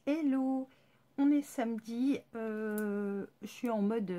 Hello, on est samedi, je suis en mode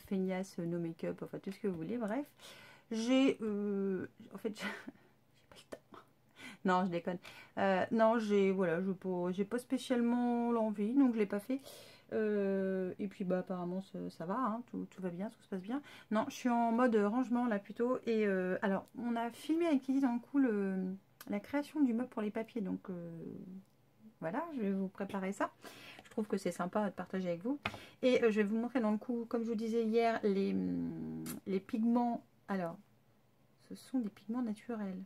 feignasse, no make-up, enfin tout ce que vous voulez, bref. En fait, j'ai pas le temps. Non, je déconne. Non, voilà, j'ai pas spécialement l'envie, donc je l'ai pas fait. Et puis bah apparemment ça va, hein, tout va bien, tout se passe bien. Non, je suis en mode rangement là plutôt. Et alors, on a filmé avec Kitty dans le coup la création du meuble pour les papiers, donc voilà, je vais vous préparer ça. Je trouve que c'est sympa de partager avec vous. Et je vais vous montrer dans le coup, comme je vous disais hier, les pigments. Alors, ce sont des pigments naturels.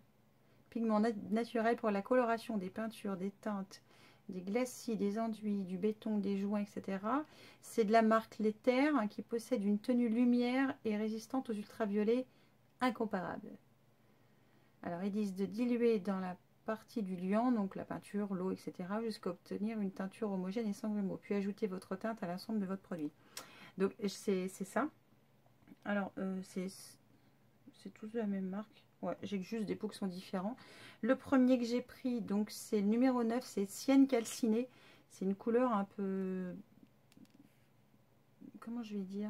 Pigments naturels pour la coloration des peintures, des teintes, des glacis, des enduits, du béton, des joints, etc. C'est de la marque L'Ether, hein, qui possède une tenue lumière et résistante aux ultraviolets incomparable. Alors, ils disent de diluer dans la partie du liant, donc la peinture, l'eau, etc., jusqu'à obtenir une teinture homogène et sans grumeaux. Puis ajoutez votre teinte à l'ensemble de votre produit. Donc, c'est ça. Alors, c'est tous de la même marque. Ouais, j'ai juste des pots qui sont différents. Le premier que j'ai pris, donc c'est le numéro 9, c'est Sienne calcinée. C'est une couleur un peu... Comment je vais dire?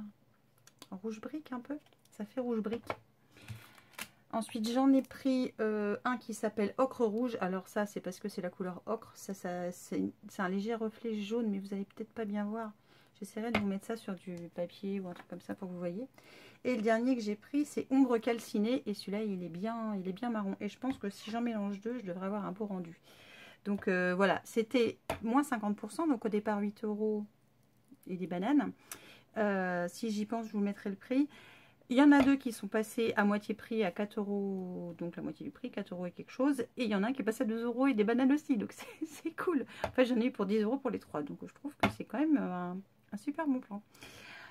Rouge brique un peu. Ça fait rouge brique. Ensuite, j'en ai pris un qui s'appelle ocre rouge. Alors ça, c'est parce que c'est la couleur ocre. C'est un léger reflet jaune, mais vous allez peut-être pas bien voir. J'essaierai de vous mettre ça sur du papier ou un truc comme ça pour que vous voyez. Et le dernier que j'ai pris, c'est ombre calcinée. Et celui-là, il est bien marron. Et je pense que si j'en mélange deux, je devrais avoir un beau rendu. Donc voilà, c'était moins 50%. Donc au départ, 8 € et des bananes. Si j'y pense, je vous mettrai le prix. Il y en a deux qui sont passés à moitié prix à 4 €, donc la moitié du prix, 4 € et quelque chose. Et il y en a un qui est passé à 2 € et des bananes aussi, donc c'est cool. Enfin, j'en ai eu pour 10 € pour les trois, donc je trouve que c'est quand même un super bon plan.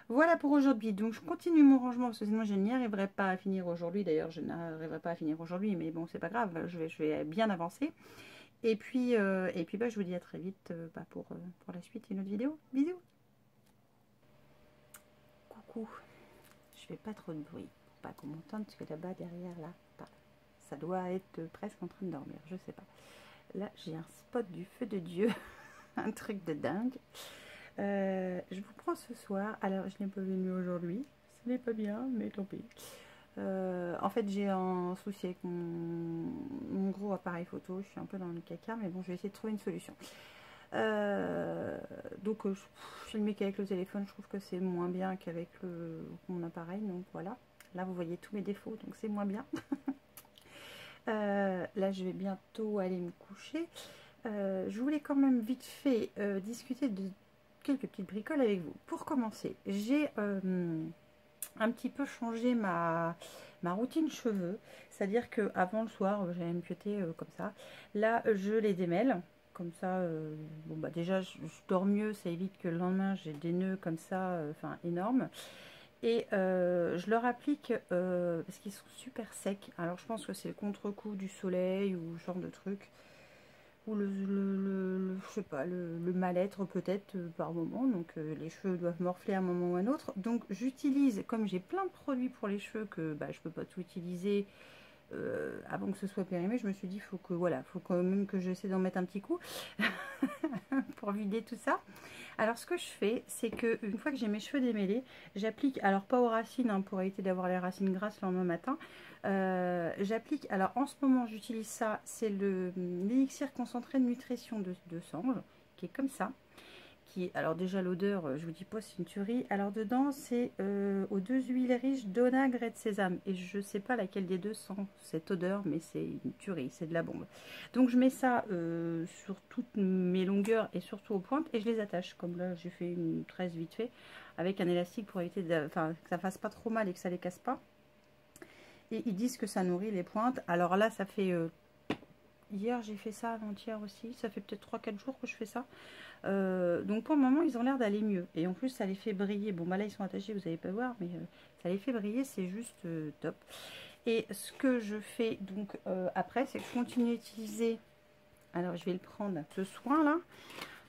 Voilà pour aujourd'hui, donc je continue mon rangement parce que sinon je n'y arriverai pas à finir aujourd'hui. D'ailleurs, je n'arriverai pas à finir aujourd'hui, mais bon, c'est pas grave, je vais bien avancer. Et puis bah, je vous dis à très vite pour la suite et une autre vidéo. Bisous. Coucou. Je fais pas trop de bruit pour pas qu'on m'entende parce que là-bas derrière là, ça doit être presque en train de dormir, je sais pas. Là j'ai un spot du feu de Dieu, un truc de dingue. Je vous prends ce soir. Alors je n'ai pas vu mieux aujourd'hui, ce n'est pas bien, mais tant pis. En fait j'ai un souci avec mon gros appareil photo, je suis un peu dans le caca, mais bon je vais essayer de trouver une solution. Donc je filme qu'avec le téléphone, je trouve que c'est moins bien qu'avec mon appareil, donc voilà. Là vous voyez tous mes défauts, donc c'est moins bien. Là je vais bientôt aller me coucher. Je voulais quand même vite fait discuter de quelques petites bricoles avec vous. Pour commencer, j'ai un petit peu changé ma routine cheveux, c'est à dire que avant le soir j'allais me pioter comme ça. Là je les démêle comme ça. Bon bah déjà je dors mieux, ça évite que le lendemain j'ai des nœuds comme ça, enfin énormes. Et je leur applique parce qu'ils sont super secs. Alors je pense que c'est le contre-coup du soleil ou ce genre de truc, ou je sais pas, le mal-être peut-être par moment. Donc les cheveux doivent morfler à un moment ou à un autre. Donc j'utilise, comme j'ai plein de produits pour les cheveux que bah, je peux pas tout utiliser avant que ce soit périmé, je me suis dit faut quand même que j'essaie d'en mettre un petit coup pour vider tout ça. Alors ce que je fais, c'est que une fois que j'ai mes cheveux démêlés, j'applique, alors pas aux racines hein, pour éviter d'avoir les racines grasses le lendemain matin, j'applique, alors en ce moment j'utilise ça, c'est l'élixir concentré de nutrition de Sange, qui est comme ça. Alors déjà l'odeur, je vous dis pas, c'est une tuerie. Alors dedans c'est aux 2 huiles riches d'onagre et de sésame, et je sais pas laquelle des deux sent cette odeur, mais c'est une tuerie, c'est de la bombe. Donc je mets ça sur toutes mes longueurs et surtout aux pointes, et je les attache comme là j'ai fait une tresse vite fait avec un élastique pour éviter que ça fasse pas trop mal et que ça les casse pas. Et ils disent que ça nourrit les pointes. Alors là ça fait hier j'ai fait ça, avant-hier aussi, ça fait peut-être 3-4 jours que je fais ça. Donc pour le moment ils ont l'air d'aller mieux, et en plus ça les fait briller. Bon bah là ils sont attachés, vous n'allez pas voir, mais ça les fait briller, c'est juste top. Et ce que je fais donc après, c'est que je continue à utiliser, alors je vais le prendre, ce soin là,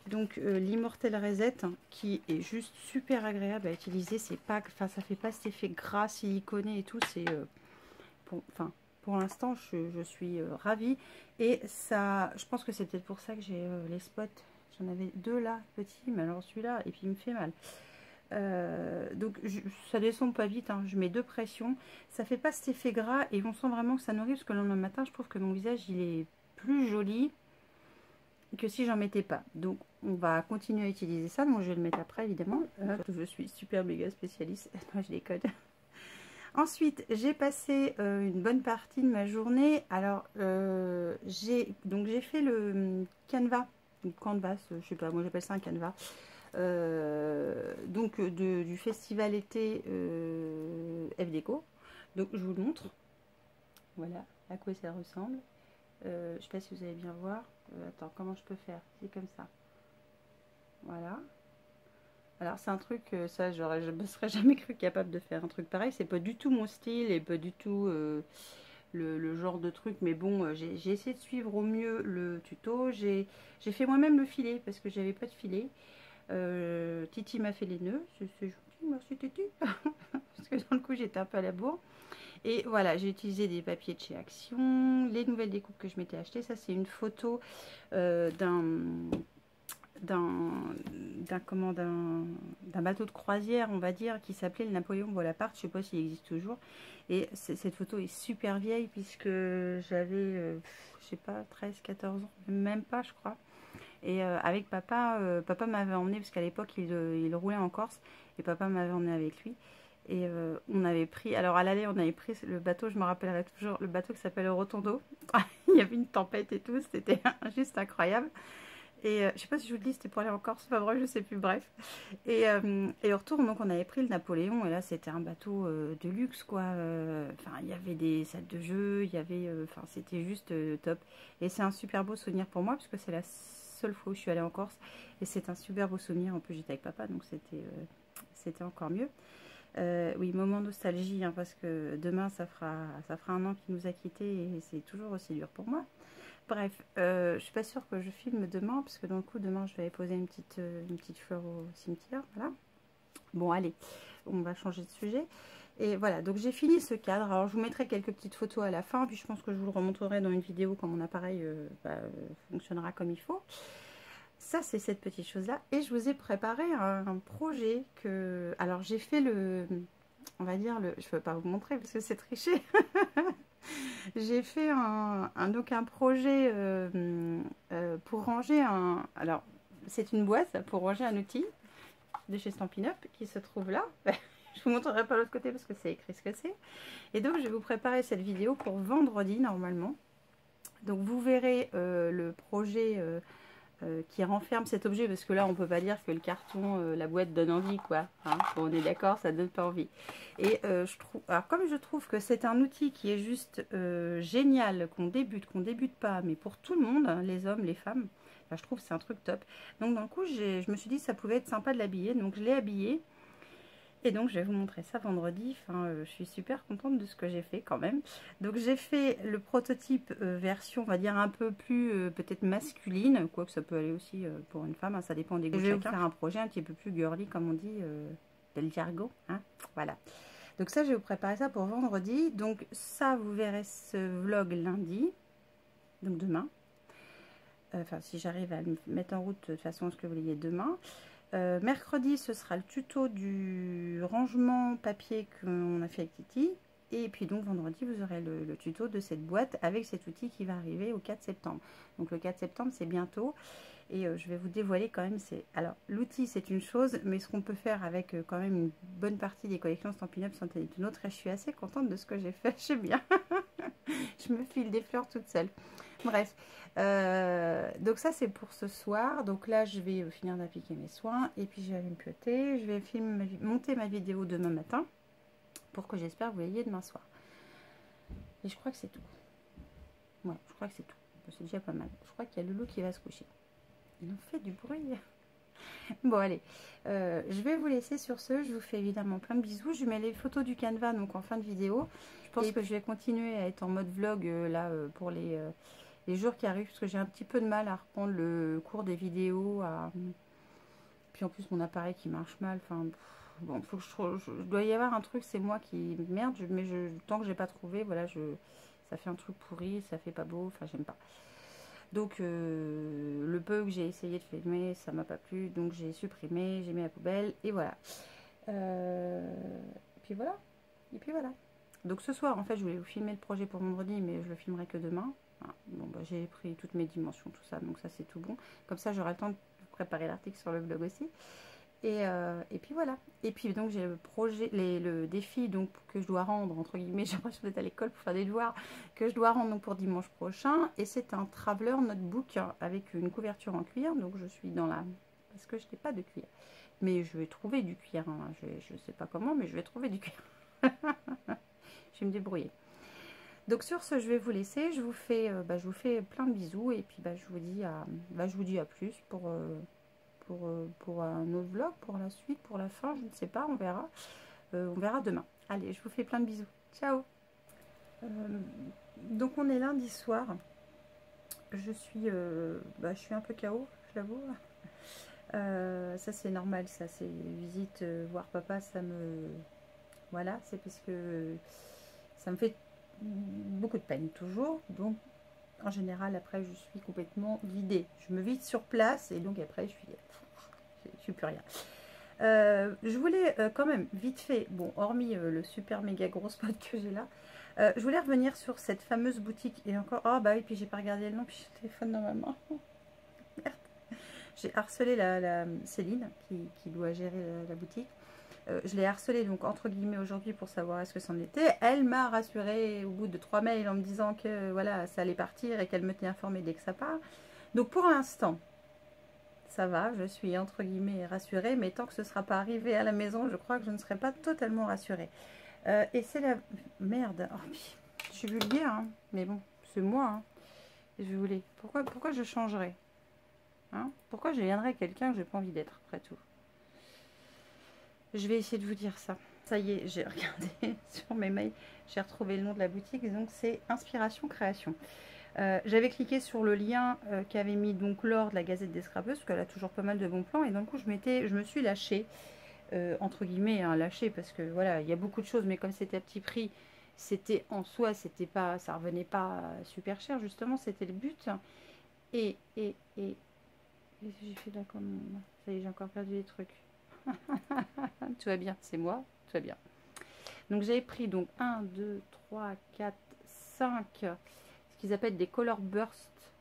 donc l'Immortel Reset, hein, qui est juste super agréable à utiliser. C'est pas, enfin ça fait pas cet effet gras siliconé et tout, c'est pour l'instant je suis ravie. Et ça, je pense que c'est peut-être pour ça que j'ai les spots. J'en avais 2 là, petits, mais alors celui-là, et puis il me fait mal. Donc ça descend pas vite, hein. Je mets 2 pressions. Ça fait pas cet effet gras et on sent vraiment que ça nourrit, parce que le lendemain matin, je trouve que mon visage, il est plus joli que si j'en mettais pas. Donc on va continuer à utiliser ça. Moi je vais le mettre après évidemment. Je suis super méga spécialiste. Moi je décode. Ensuite j'ai passé une bonne partie de ma journée. Alors j'ai fait le canevas, canvas, je sais pas, moi j'appelle ça un canevas. Donc du festival été FDECO. Donc je vous le montre. Voilà à quoi ça ressemble. Je sais pas si vous allez bien voir. Attends, comment je peux faire? C'est comme ça. Voilà. Alors c'est un truc, ça je me serais jamais cru capable de faire un truc pareil. C'est pas du tout mon style et pas du tout le genre de truc. Mais bon, j'ai essayé de suivre au mieux le tuto. J'ai fait moi-même le filet parce que j'avais pas de filet. Titi m'a fait les nœuds. C'est gentil, merci Titi. Parce que dans le coup j'étais un peu à la bourre. Et voilà, j'ai utilisé des papiers de chez Action, les nouvelles découpes que je m'étais achetées. Ça, c'est une photo d'un bateau de croisière, on va dire, qui s'appelait le Napoléon Bonaparte. Je ne sais pas s'il existe toujours. Et cette photo est super vieille puisque j'avais, je sais pas, 13, 14 ans, même pas, je crois. Et avec papa, papa m'avait emmené, parce qu'à l'époque, il roulait en Corse, et papa m'avait emmené avec lui. Et on avait pris, alors à l'aller, on avait pris le bateau, je me rappellerai toujours, le bateau qui s'appelle le Rotondo. Il y avait une tempête et tout, c'était juste incroyable. Et je sais pas si je vous le dis, c'était pour aller en Corse, c'est pas vrai, je sais plus, bref. Et au retour, donc on avait pris le Napoléon, et là c'était un bateau de luxe, quoi. Enfin, il y avait des salles de jeu, il y avait, enfin, c'était juste top. Et c'est un super beau souvenir pour moi, parce que c'est la seule fois où je suis allée en Corse, et c'est un super beau souvenir. En plus, j'étais avec papa, donc c'était encore mieux. Oui, moment nostalgie, hein, parce que demain ça fera 1 an qu'il nous a quittés et c'est toujours aussi dur pour moi. Bref, je suis pas sûre que je filme demain, parce que dans le coup demain je vais aller poser une petite fleur au cimetière, voilà. Bon allez, on va changer de sujet. Et voilà, donc j'ai fini ce cadre. Alors je vous mettrai quelques petites photos à la fin, puis je pense que je vous le remontrerai dans une vidéo quand mon appareil fonctionnera comme il faut. Ça, c'est cette petite chose-là. Et je vous ai préparé un projet que... Alors, j'ai fait on va dire, je ne peux pas vous montrer parce que c'est triché. J'ai fait donc un projet pour ranger un... Alors, c'est une boîte pour ranger un outil de chez Stampin' Up qui se trouve là. Je vous montrerai pas l'autre côté parce que c'est écrit ce que c'est. Et donc, je vais vous préparer cette vidéo pour vendredi, normalement. Donc, vous verrez le projet... qui renferme cet objet, parce que là on peut pas dire que le carton, la boîte donne envie, quoi, hein. Bon, on est d'accord, ça donne pas envie. Et je trouve, alors comme je trouve que c'est un outil qui est juste génial, qu'on débute pas, mais pour tout le monde, hein, les hommes, les femmes, ben, je trouve que c'est un truc top. Donc d'un coup je me suis dit que ça pouvait être sympa de l'habiller, donc je l'ai habillé. Et donc je vais vous montrer ça vendredi. Enfin, je suis super contente de ce que j'ai fait quand même. Donc j'ai fait le prototype version, on va dire un peu plus peut-être masculine, quoique ça peut aller aussi pour une femme, hein, ça dépend des goûts de chacun. Je vais vous faire un projet un petit peu plus girly, comme on dit, del jargon, hein, voilà. Donc ça, je vais vous préparer ça pour vendredi. Donc ça, vous verrez ce vlog lundi, donc demain. Enfin, si j'arrive à le mettre en route de toute façon, ce que vous voyez demain. Mercredi, ce sera le tuto du rangement papier qu'on a fait avec Titi. Et puis donc vendredi, vous aurez le tuto de cette boîte avec cet outil qui va arriver au 4 septembre. Donc le 4 septembre, c'est bientôt. Et je vais vous dévoiler quand même. Alors, l'outil, c'est une chose, mais ce qu'on peut faire avec quand même une bonne partie des collections Stampin' Up, c'en est une autre. Et je suis assez contente de ce que j'ai fait. J'aime bien. Je me file des fleurs toute seule. Bref. Donc ça, c'est pour ce soir. Donc là, je vais finir d'appliquer mes soins. Et puis, je vais aller me pioter. Je vais monter ma vidéo demain matin. Pour que j'espère vous voyez demain soir. Et je crois que c'est tout. Ouais, je crois que c'est tout. C'est déjà pas mal. Je crois qu'il y a Loulou qui va se coucher. Il en fait du bruit. Bon, allez. Je vais vous laisser sur ce. Je vous fais évidemment plein de bisous. Je mets les photos du canevas donc en fin de vidéo. Je pense que je vais continuer à être en mode vlog là pour les jours qui arrivent. Parce que j'ai un petit peu de mal à reprendre le cours des vidéos. Puis en plus, mon appareil qui marche mal. Enfin, bon, faut que je dois y avoir un truc. C'est moi qui merde. Mais tant que j'ai pas trouvé, voilà, ça fait un truc pourri. Ça fait pas beau. Enfin, j'aime pas. Donc le peu que j'ai essayé de filmer, ça m'a pas plu, donc j'ai supprimé, j'ai mis à la poubelle, et voilà. Puis voilà. Et puis voilà. Donc ce soir, en fait, je voulais vous filmer le projet pour vendredi, mais je le filmerai que demain. Ah, bon, bah, j'ai pris toutes mes dimensions, tout ça, donc ça c'est tout bon. Comme ça, j'aurai le temps de préparer l'article sur le blog aussi. Et puis voilà. Et puis donc j'ai le projet, le défi donc que je dois rendre, entre guillemets, j'ai l'impression d'être à l'école pour faire des devoirs, que je dois rendre donc pour dimanche prochain. Et c'est un Traveler Notebook avec une couverture en cuir. Donc je suis dans la... Parce que je n'ai pas de cuir. Mais je vais trouver du cuir. Hein. Je ne sais pas comment, mais je vais trouver du cuir. Je vais me débrouiller. Donc sur ce, je vais vous laisser. Je vous fais plein de bisous. Et puis je vous dis à plus pour un autre vlog, pour la suite, pour la fin, je ne sais pas, on verra. On verra demain. Allez, je vous fais plein de bisous. Ciao. Donc on est lundi soir. Je suis un peu KO, je l'avoue. Ça c'est normal, ça c'est visite, voir papa, ça me... Voilà, c'est parce que ça me fait beaucoup de peine toujours. Donc en général, après, je suis complètement vidée. Je me vide sur place et donc après, je suis plus rien. Je voulais quand même, vite fait, bon, hormis le super méga gros spot que j'ai là, je voulais revenir sur cette fameuse boutique. Et encore, oh bah oui, puis j'ai pas regardé le nom, puis j'ai le téléphone dans ma main. Merde. J'ai harcelé la Céline qui doit gérer la boutique. Je l'ai harcelée donc entre guillemets aujourd'hui pour savoir est-ce que c'en était. Elle m'a rassurée au bout de 3 mails en me disant que voilà, ça allait partir et qu'elle me tenait informée dès que ça part. Donc pour l'instant, ça va, je suis entre guillemets rassurée, mais tant que ce ne sera pas arrivé à la maison, je crois que je ne serai pas totalement rassurée. Et c'est la... Merde, oh, je suis vulgaire, hein, mais bon, c'est moi. Hein. Je voulais... Pourquoi je changerais hein? Pourquoi je viendrais quelqu'un que j'ai pas envie d'être, après tout? Je vais essayer de vous dire ça. Ça y est, j'ai regardé sur mes mails, j'ai retrouvé le nom de la boutique, donc c'est Inspiration Création. J'avais cliqué sur le lien qu'avait mis donc Laure de la Gazette des Scrapeuses, parce qu'elle a toujours pas mal de bons plans, et d'un coup je me suis lâchée, entre guillemets, hein, lâchée, parce que voilà, il y a beaucoup de choses, mais comme c'était à petit prix, c'était en soi, c'était pas, ça revenait pas super cher, justement, c'était le but. Et j'ai fait là comme ça y est, j'ai encore perdu des trucs. Tout va bien, c'est moi, tout va bien. Donc j'avais pris donc 1, 2, 3, 4, 5, ce qu'ils appellent des color bursts.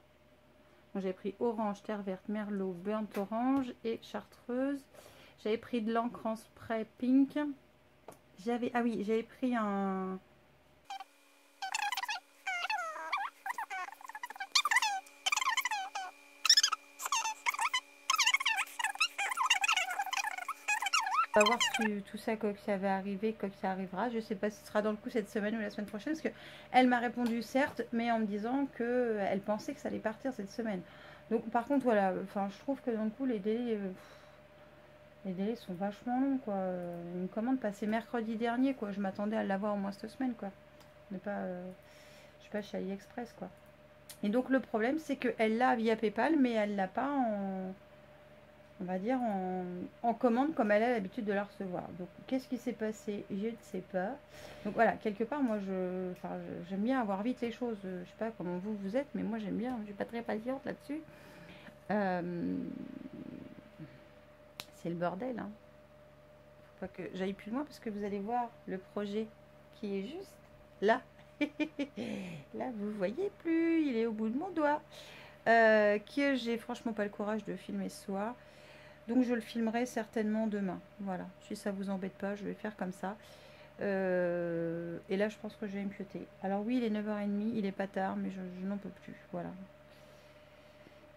J'avais pris orange, terre verte, merlot, burnt orange et chartreuse. J'avais pris de l'encre en spray pink. J'avais pris un... On va voir si tout ça, quand ça va arriver, quand ça arrivera. Je ne sais pas si ce sera dans le coup cette semaine ou la semaine prochaine. Parce qu'elle m'a répondu certes, mais en me disant qu'elle pensait que ça allait partir cette semaine. Donc par contre, voilà, enfin, je trouve que dans le coup, les délais sont vachement longs, quoi. Une commande passée mercredi dernier, quoi. Je m'attendais à l'avoir au moins cette semaine, quoi. Ne pas, je sais pas, chez AliExpress, quoi. Et donc le problème, c'est qu'elle l'a via PayPal, mais elle l'a pas en... On va dire en commande comme elle a l'habitude de la recevoir. Donc qu'est-ce qui s'est passé? Je ne sais pas. Donc voilà, quelque part moi j'aime bien avoir vite les choses. Je sais pas comment vous êtes, mais moi j'aime bien. Je suis pas très patiente là-dessus. C'est le bordel. Hein. Faut pas que j'aille plus loin parce que vous allez voir le projet qui est juste là. Là vous voyez plus, il est au bout de mon doigt. Que j'ai franchement pas le courage de filmer ce soir. Donc je le filmerai certainement demain. Voilà, si ça vous embête pas, je vais faire comme ça. Et là je pense que je vais me pioter. Alors oui, il est 9h30, il est pas tard, mais je n'en peux plus. Voilà.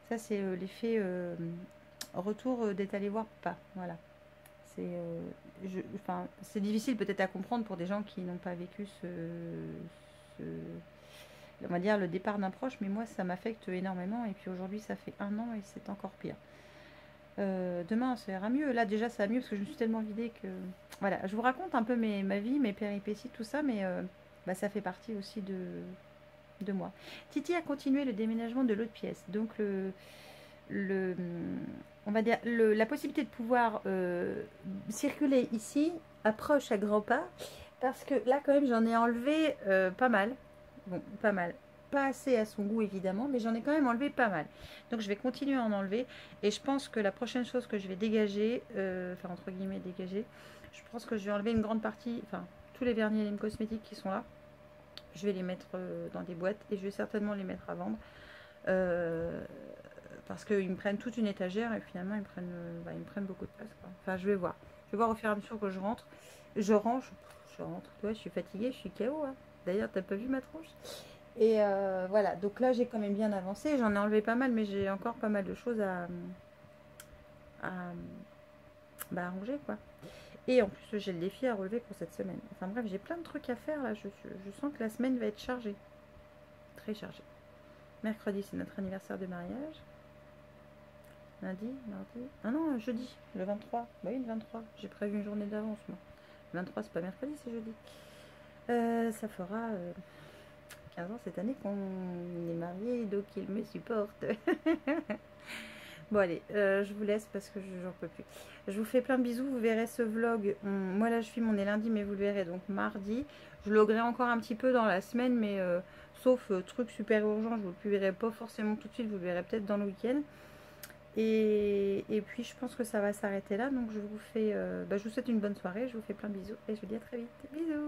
Ça c'est l'effet retour d'être allé voir papa. Voilà. C'est difficile peut-être à comprendre pour des gens qui n'ont pas vécu on va dire le départ d'un proche, mais moi ça m'affecte énormément. Et puis aujourd'hui ça fait 1 an et c'est encore pire. Demain ça ira mieux. Là déjà ça va mieux parce que je me suis tellement vidée que... Voilà, je vous raconte un peu ma vie, mes péripéties, tout ça, mais ça fait partie aussi de moi. Titi a continué le déménagement de l'autre pièce. Donc on va dire la possibilité de pouvoir circuler ici approche à grands pas. Parce que là quand même j'en ai enlevé pas mal. Bon, pas mal. pas assez à son goût évidemment, mais j'en ai quand même enlevé pas mal. Donc je vais continuer à en enlever. Et je pense que la prochaine chose que je vais dégager, enfin entre guillemets dégager, je pense que je vais enlever une grande partie, enfin tous les vernis et les cosmétiques qui sont là. Je vais les mettre dans des boîtes et je vais certainement les mettre à vendre. Parce qu'ils me prennent toute une étagère et finalement ils me prennent beaucoup de place, quoi. Enfin je vais voir. Je vais voir au fur et à mesure que je rentre. Je range, je rentre, toi, je suis fatiguée, je suis KO. Hein. D'ailleurs, t'as pas vu ma tronche. Et voilà, donc là j'ai quand même bien avancé. J'en ai enlevé pas mal, mais j'ai encore pas mal de choses à ranger, quoi. Et en plus, j'ai le défi à relever pour cette semaine. Enfin bref, j'ai plein de trucs à faire là. Je sens que la semaine va être chargée. Très chargée. Mercredi, c'est notre anniversaire de mariage. Lundi, mardi. Ah non, jeudi, le 23. Bah oui, le 23. J'ai prévu une journée d'avance, moi. Le 23, c'est pas mercredi, c'est jeudi. Ça fera 15 ans cette année qu'on est mariés, donc il me supporte. Bon allez, je vous laisse parce que j'en peux plus. Je vous fais plein de bisous, vous verrez ce vlog. Moi là je filme, on est lundi, mais vous le verrez donc mardi. Je vloguerai encore un petit peu dans la semaine, mais sauf truc super urgent, je vous le publierai pas forcément tout de suite, vous le verrez peut-être dans le week-end. Et puis je pense que ça va s'arrêter là, donc je vous fais, je vous souhaite une bonne soirée, je vous fais plein de bisous et je vous dis à très vite. Bisous.